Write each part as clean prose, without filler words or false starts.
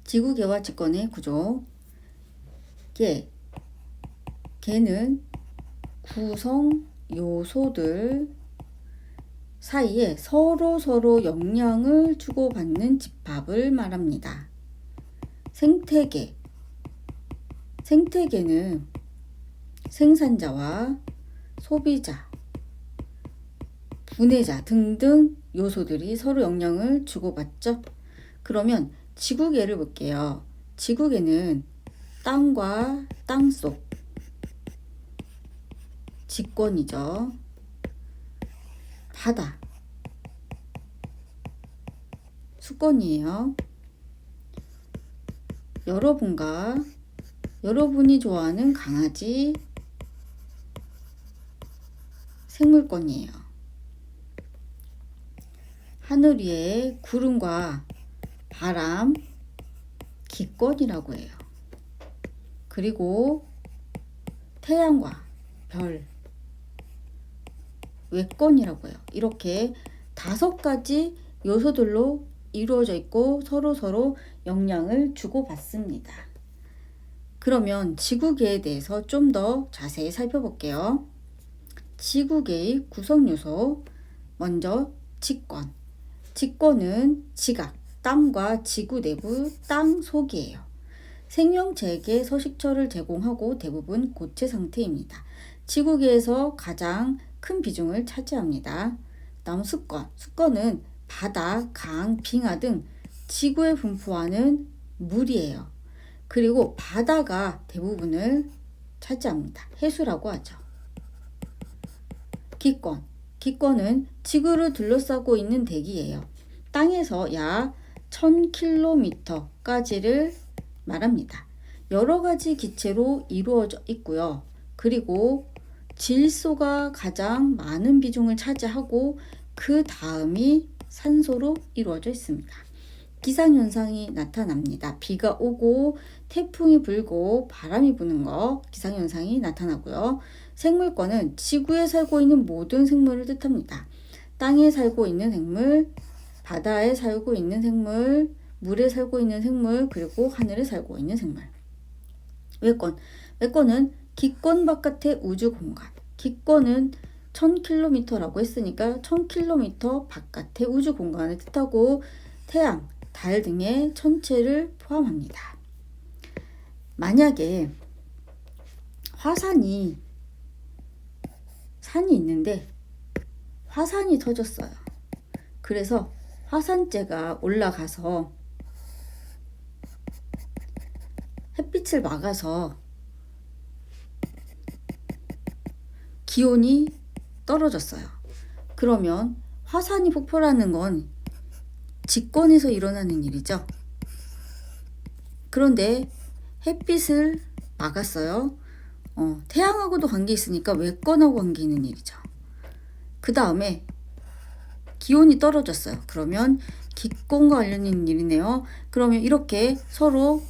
지구계와 직권의 구조. 계는 구성 요소들 사이에 서로 영향을 주고받는 집합을 말합니다. 생태계는 생산자와 소비자, 분해자 등등 요소들이 서로 영향을 주고받죠. 그러면 지구계를 볼게요. 지구계는 땅과 땅속, 직권이죠. 바다, 수권이에요. 여러분이 좋아하는 강아지, 생물권이에요. 하늘 위에 구름과 바람, 기권이라고 해요. 그리고 태양과 별, 외권이라고 해요. 이렇게 5가지 요소들로 이루어져 있고 서로 영향을 주고받습니다. 그러면 지구계에 대해서 좀 더 자세히 살펴볼게요. 지구계의 구성요소, 먼저 직권. 직권은 지각, 땅과 지구 내부 땅 속이에요. 생명체에게 서식처를 제공하고 대부분 고체 상태입니다. 지구계에서 가장 큰 비중을 차지합니다. 다음 수권은 바다, 강, 빙하 등 지구에 분포하는 물이에요. 그리고 바다가 대부분을 차지합니다. 해수라고 하죠. 기권은 지구를 둘러싸고 있는 대기예요. 땅에서 약 1000km까지를 말합니다. 여러 가지 기체로 이루어져 있고요. 그리고 질소가 가장 많은 비중을 차지하고 그 다음이 산소로 이루어져 있습니다. 기상현상이 나타납니다. 비가 오고 태풍이 불고 바람이 부는 거 기상현상이 나타나고요. 생물권은 지구에 살고 있는 모든 생물을 뜻합니다. 땅에 살고 있는 생물, 바다에 살고 있는 생물, 물에 살고 있는 생물, 그리고 하늘에 살고 있는 생물. 외권은 기권 바깥의 우주 공간. 기권은 1000km라고 했으니까 1000km 바깥의 우주 공간을 뜻하고 태양, 달 등의 천체를 포함합니다. 만약에 산이 있는데 화산이 터졌어요. 그래서 화산재가 올라가서 햇빛을 막아서 기온이 떨어졌어요. 그러면 화산이 폭발하는 건 직권에서 일어나는 일이죠. 그런데 햇빛을 막았어요. 태양하고도 관계 있으니까 외권하고 관계 있는 일이죠. 그 다음에 기온이 떨어졌어요. 그러면 기권과 관련된 일이네요. 그러면 이렇게 서로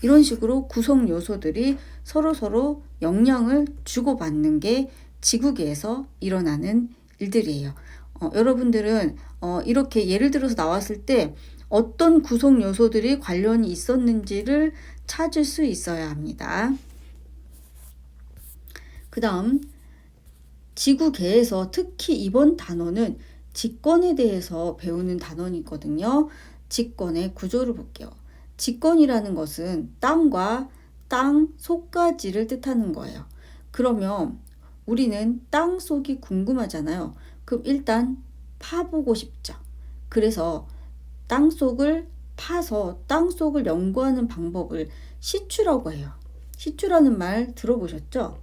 이런 식으로 구성 요소들이 서로 영향을 주고받는 게 지구계에서 일어나는 일들이에요. 여러분들은 이렇게 예를 들어서 나왔을 때 어떤 구성 요소들이 관련이 있었는지를 찾을 수 있어야 합니다. 그 다음 지구계에서 특히 이번 단원은 직권에 대해서 배우는 단원이거든요. 직권의 구조를 볼게요. 직권이라는 것은 땅과 땅 속까지를 뜻하는 거예요. 그러면 우리는 땅 속이 궁금하잖아요. 그럼 일단 파보고 싶죠. 그래서 땅 속을 파서 땅 속을 연구하는 방법을 시추라고 해요. 시추라는 말 들어보셨죠?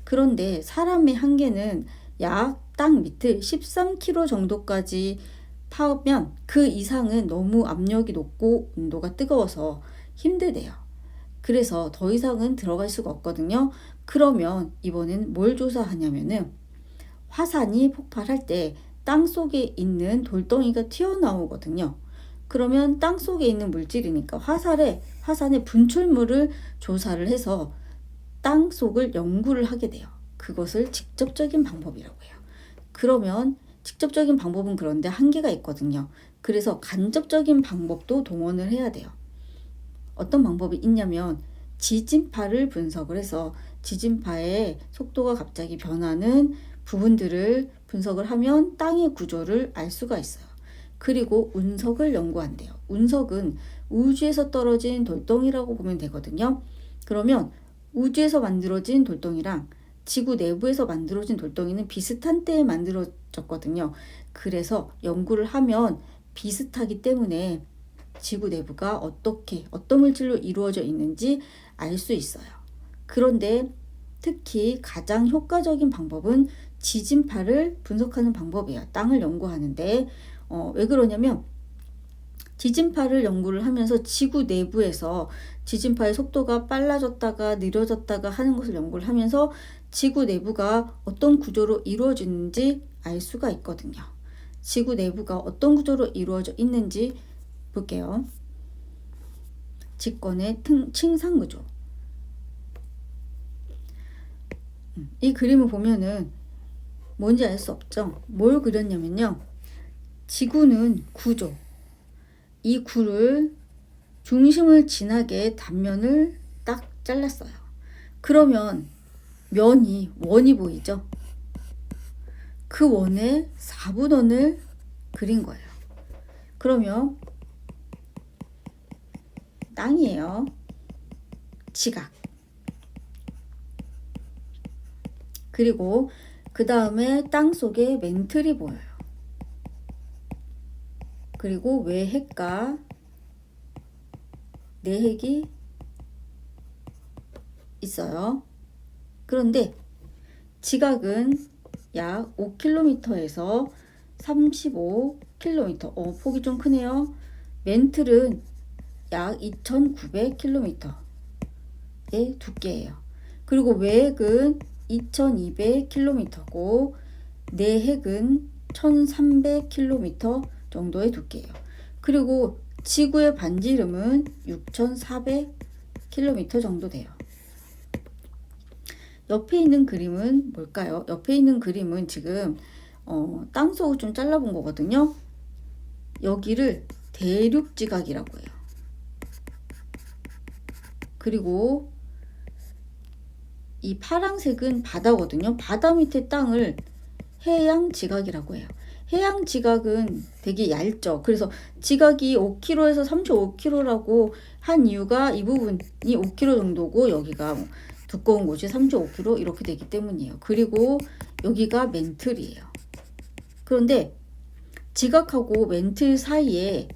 그런데 사람의 한계는 약 땅 밑을 13km 정도까지 파면 그 이상은 너무 압력이 높고 온도가 뜨거워서 힘들대요. 그래서 더 이상은 들어갈 수가 없거든요. 그러면 이번엔 뭘 조사하냐면은 화산이 폭발할 때 땅속에 있는 돌덩이가 튀어나오거든요. 그러면 땅속에 있는 물질이니까 화산의 분출물을 조사를 해서 땅속을 연구를 하게 돼요. 그것을 직접적인 방법이라고 해요. 그러면 직접적인 방법은 그런데 한계가 있거든요. 그래서 간접적인 방법도 동원을 해야 돼요. 어떤 방법이 있냐면 지진파를 분석을 해서 지진파의 속도가 갑자기 변하는 부분들을 분석을 하면 땅의 구조를 알 수가 있어요. 그리고 운석을 연구한대요. 운석은 우주에서 떨어진 돌덩이라고 보면 되거든요. 그러면 우주에서 만들어진 돌덩이랑 지구 내부에서 만들어진 돌덩이는 비슷한 때에 만들어졌거든요. 그래서 연구를 하면 비슷하기 때문에 지구 내부가 어떤 물질로 이루어져 있는지 알 수 있어요. 그런데 특히 가장 효과적인 방법은 지진파를 분석하는 방법이에요. 땅을 연구하는데 왜 그러냐면 지진파를 연구를 하면서 지구 내부에서 지진파의 속도가 빨라졌다가 느려졌다가 하는 것을 연구를 하면서 지구 내부가 어떤 구조로 이루어지는지 알 수가 있거든요. 지구 내부가 어떤 구조로 이루어져 있는지 볼게요. 직권의 층상 구조. 이 그림을 보면은 뭔지 알 수 없죠? 뭘 그렸냐면요. 지구는 구조. 이 구를 중심을 지나게 단면을 딱 잘랐어요. 그러면 원이 보이죠? 그 원에 4분원을 그린 거예요. 그러면 땅이에요. 지각. 그리고 그 다음에 땅 속에 멘틀이 보여요. 그리고 외핵과 내핵이 있어요. 그런데 지각은 약 5km에서 35km. 폭이 좀 크네요. 멘틀은 약 2900km의 두께예요. 그리고 외핵은 2200km고 내핵은 1300km 정도의 두께예요. 그리고 지구의 반지름은 6400km 정도 돼요. 옆에 있는 그림은 뭘까요? 옆에 있는 그림은 지금 땅속을 좀 잘라본 거거든요. 여기를 대륙지각이라고 해요. 그리고 이 파란색은 바다거든요. 바다 밑에 땅을 해양지각이라고 해요. 해양지각은 되게 얇죠. 그래서 지각이 5km에서 35km라고 한 이유가 이 부분이 5km 정도고 여기가 두꺼운 곳이 35km 이렇게 되기 때문이에요. 그리고 여기가 멘틀이에요. 그런데 지각하고 멘틀 사이에는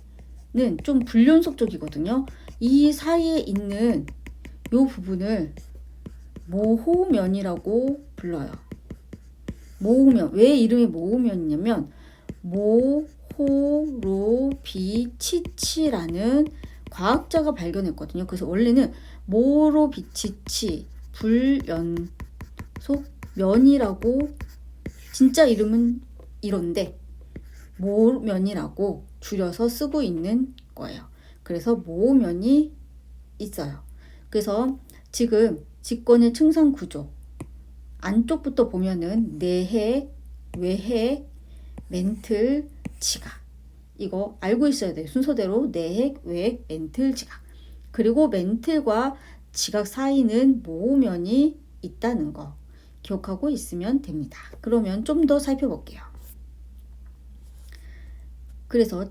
좀 불연속 쪽이거든요. 이 사이에 있는 이 부분을 모호면이라고 불러요. 모호면. 왜 이름이 모호면이냐면 모호로비치치라는 과학자가 발견했거든요. 그래서 원래는 모로비치치 불연속 면이라고 진짜 이름은 이런데 모면이라고 줄여서 쓰고 있는 거예요. 그래서 모면이 있어요. 그래서 지금 직권의 층상 구조 안쪽부터 보면은 내핵, 외핵, 멘틀, 지각 이거 알고 있어야 돼요. 순서대로 내핵, 외핵, 멘틀, 지각. 그리고 멘틀과 지각 사이는 모면이 있다는 거 기억하고 있으면 됩니다. 그러면 좀 더 살펴볼게요. 그래서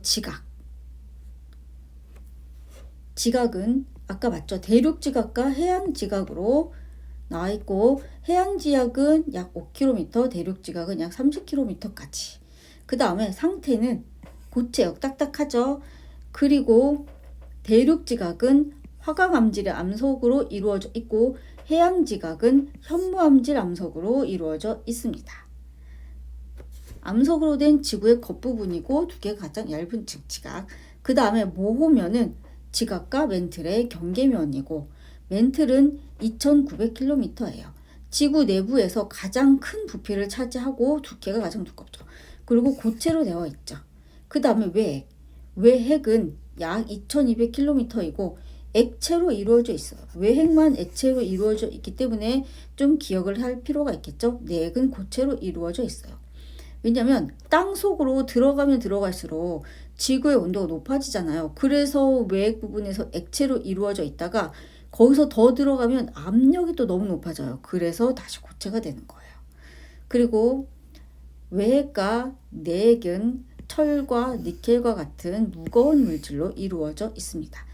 지각은 아까 맞죠? 대륙지각과 해양지각으로 나와 있고 해양지각은 약 5km, 대륙지각은 약 30km까지. 그 다음에 상태는 고체역 딱딱하죠. 그리고 대륙지각은 화강암질의 암석으로 이루어져 있고 해양지각은 현무암질 암석으로 이루어져 있습니다. 암석으로 된 지구의 겉부분이고 두께가 가장 얇은 지각. 그 다음에 모호면은 지각과 멘틀의 경계면이고 멘틀은 2900km예요. 지구 내부에서 가장 큰 부피를 차지하고 두께가 가장 두껍죠. 그리고 고체로 되어 있죠. 그 다음에 외핵. 외핵은 약 2200km이고 액체로 이루어져 있어요. 외핵만 액체로 이루어져 있기 때문에 좀 기억을 할 필요가 있겠죠. 내핵은 고체로 이루어져 있어요. 왜냐하면 땅 속으로 들어가면 들어갈수록 지구의 온도가 높아지잖아요. 그래서 외액 부분에서 액체로 이루어져 있다가 거기서 더 들어가면 압력이 또 너무 높아져요. 그래서 다시 고체가 되는 거예요. 그리고 외액과 내액은 철과 니켈과 같은 무거운 물질로 이루어져 있습니다.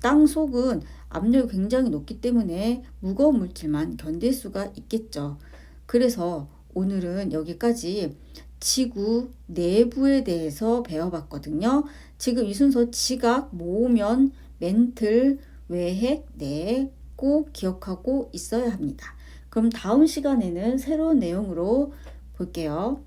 땅 속은 압력이 굉장히 높기 때문에 무거운 물질만 견딜 수가 있겠죠. 그래서 오늘은 여기까지 지구 내부에 대해서 배워봤거든요. 지금 이 순서 지각, 모으면, 멘틀, 외핵, 내핵 꼭 기억하고 있어야 합니다. 그럼 다음 시간에는 새로운 내용으로 볼게요.